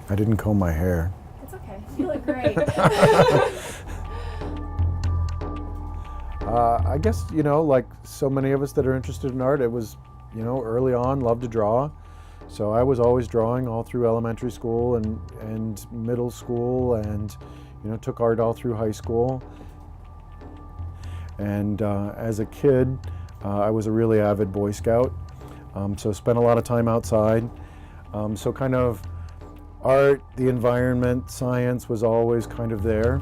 I didn't comb my hair. It's okay. You look great. I guess, like so many of us that are interested in art, it was, early on, loved to draw. So I was always drawing all through elementary school and middle school, and, took art all through high school. And as a kid, I was a really avid Boy Scout, so spent a lot of time outside. So kind of art, the environment, science was always kind of there.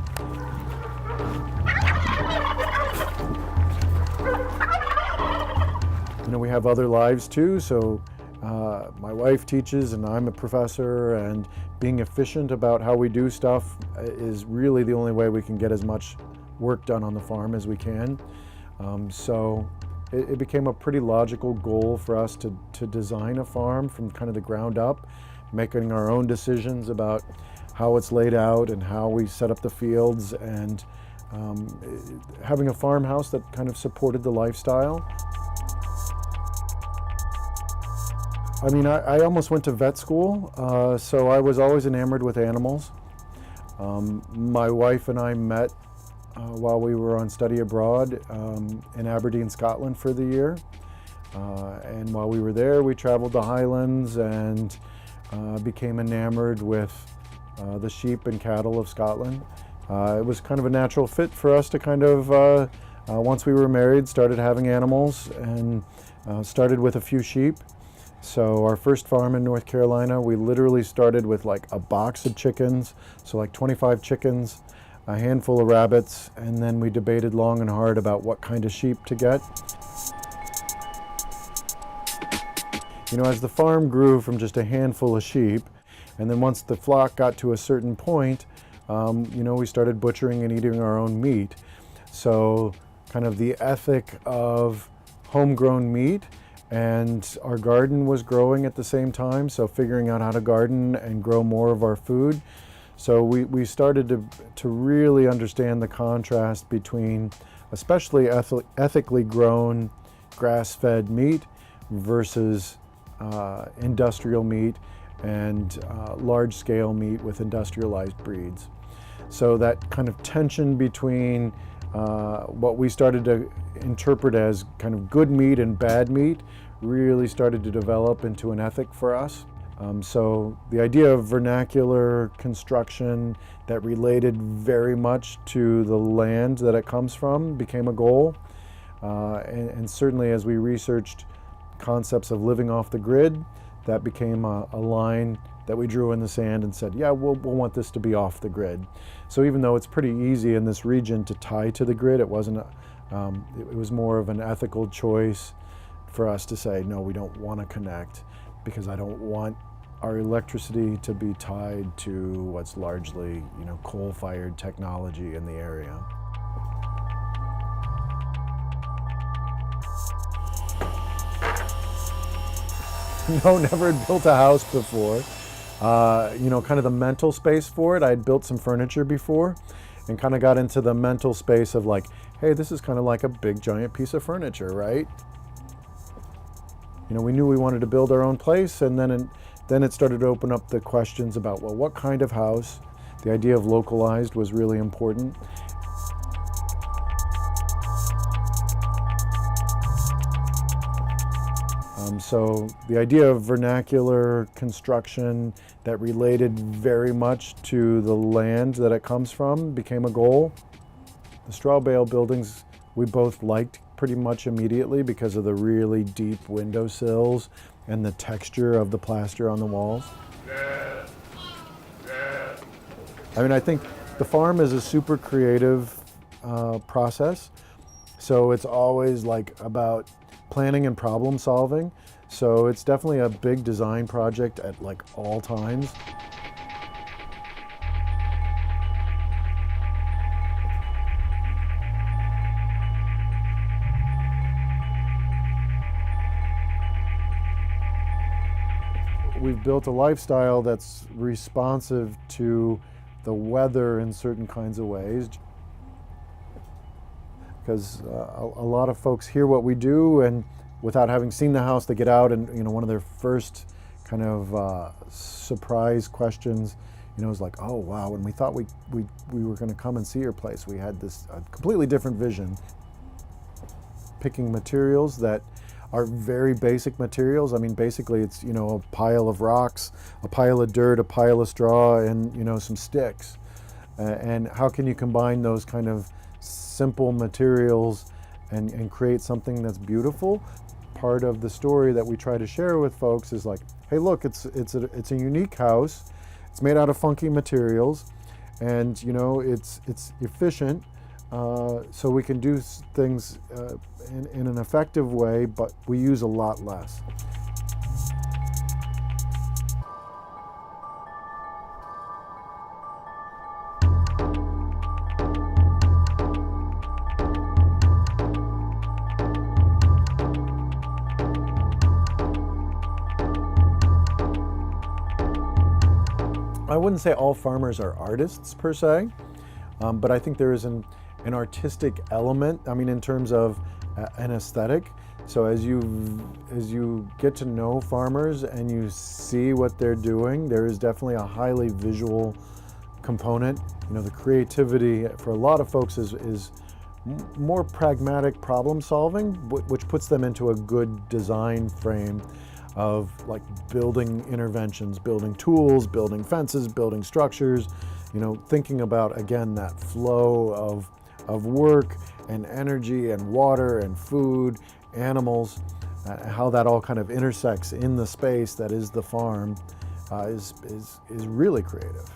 We have other lives too, so my wife teaches and I'm a professor, and being efficient about how we do stuff is really the only way we can get as much work done on the farm as we can. So it became a pretty logical goal for us to design a farm from kind of the ground up, making our own decisions about how it's laid out and how we set up the fields, and having a farmhouse that kind of supported the lifestyle. I mean, I almost went to vet school, so I was always enamored with animals. My wife and I met while we were on study abroad in Aberdeen, Scotland for the year. And while we were there, we traveled the Highlands and became enamored with the sheep and cattle of Scotland. It was kind of a natural fit for us to kind of, once we were married, started having animals, and started with a few sheep. So our first farm in North Carolina, we literally started with like a box of chickens, so like 25 chickens, a handful of rabbits, and then we debated long and hard about what kind of sheep to get. As the farm grew from just a handful of sheep, and then once the flock got to a certain point, we started butchering and eating our own meat. So kind of the ethic of homegrown meat, and our garden was growing at the same time, so figuring out how to garden and grow more of our food. So we started to really understand the contrast between especially ethically grown grass-fed meat versus industrial meat and large-scale meat with industrialized breeds. So that kind of tension between what we started to interpret as kind of good meat and bad meat really started to develop into an ethic for us. So the idea of vernacular construction that related very much to the land that it comes from became a goal. And certainly as we researched concepts of living off the grid, that became a line that we drew in the sand and said, yeah, we'll want this to be off the grid. So even though it's pretty easy in this region to tie to the grid, it wasn't. It was more of an ethical choice for us to say, no, we don't want to connect, because I don't want our electricity to be tied to what's largely, coal-fired technology in the area. No, never had built a house before. Kind of the mental space for it. I'd built some furniture before and kind of got into the mental space of like, hey, this is kind of like a big giant piece of furniture, right? We knew we wanted to build our own place, and then it started to open up the questions about, well, what kind of house? The idea of localized was really important. So the idea of vernacular construction that related very much to the land that it comes from became a goal. The straw bale buildings we both liked pretty much immediately because of the really deep windowsills and the texture of the plaster on the walls. I mean, I think the farm is a super creative process. So it's always like about planning and problem solving. So it's definitely a big design project at like all times. We've built a lifestyle that's responsive to the weather in certain kinds of ways. Because a lot of folks hear what we do, and without having seen the house, they get out and one of their first kind of surprise questions. You know, it was like, oh wow, when we thought we were going to come and see your place, we had this completely different vision. Picking materials that are very basic materials. I mean, basically it's, you know, a pile of rocks, a pile of dirt, a pile of straw, and, you know, some sticks. And how can you combine those kind of simple materials and create something that's beautiful? Part of the story that we try to share with folks is like, hey, look, it's a unique house. It's made out of funky materials, and, you know, it's efficient. So we can do things in an effective way, but we use a lot less. I wouldn't say all farmers are artists per se, but I think there is an artistic element. I mean, in terms of an aesthetic. So as you get to know farmers and you see what they're doing, there is definitely a highly visual component. You know, the creativity for a lot of folks is more pragmatic problem solving, which puts them into a good design frame of like building interventions, building tools, building fences, building structures, you know, thinking about, again, that flow of work and energy and water and food, animals, how that all kind of intersects in the space that is the farm is really creative.